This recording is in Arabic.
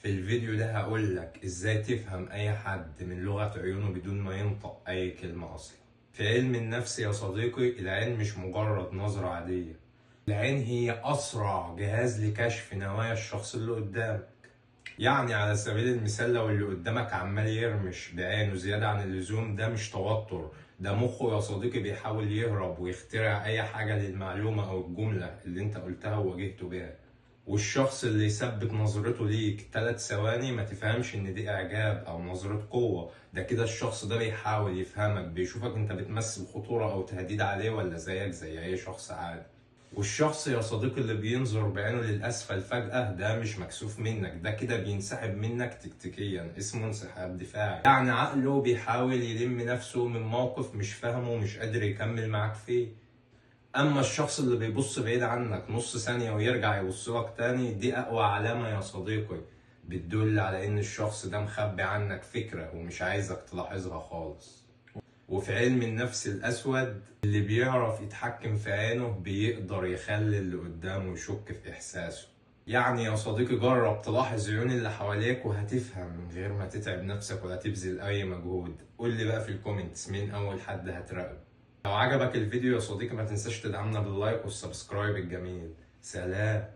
في الفيديو ده هقولك ازاي تفهم اي حد من لغة عيونه بدون ما ينطق اي كلمة اصلا. في علم النفس يا صديقي، العين مش مجرد نظرة عادية. العين هي اسرع جهاز لكشف نوايا الشخص اللي قدامك. يعني على سبيل المثال، لو اللي قدامك عمال يرمش بعينه زيادة عن اللزوم، ده مش توتر، ده مخه يا صديقي بيحاول يهرب ويخترع اي حاجة للمعلومة او الجملة اللي انت قلتها وواجهته بيها. والشخص اللي يثبت نظرته ليك 3 ثواني ما تفهمش ان دي اعجاب او نظرة قوة، ده كده الشخص ده بيحاول يفهمك، بيشوفك انت بتمثل خطورة او تهديد عليه ولا زيك زي اي شخص عادي. والشخص يا صديقي اللي بينظر بعينه للأسفل فجأة، ده مش مكسوف منك، ده كده بينسحب منك تكتيكيا، اسمه انسحاب دفاعي. يعني عقله بيحاول يلم نفسه من موقف مش فاهمه ومش قادر يكمل معاك فيه. اما الشخص اللي بيبص بعيد عنك نص ثانية ويرجع يبصلك تاني، دي اقوى علامة يا صديقي، بتدل على ان الشخص ده مخبي عنك فكرة ومش عايزك تلاحظها خالص. وفي علم النفس الأسود، اللي بيعرف يتحكم في عينه بيقدر يخلي اللي قدامه يشك في إحساسه. يعني يا صديقي، جرب تلاحظ عيون اللي حواليك وهتفهم من غير ما تتعب نفسك ولا تبذل أي مجهود. قول لي بقى في الكومنتس مين أول حد هتراقبه. لو عجبك الفيديو يا صديقي، ما تنساش تدعمنا باللايك والسبسكرايب الجميل. سلام.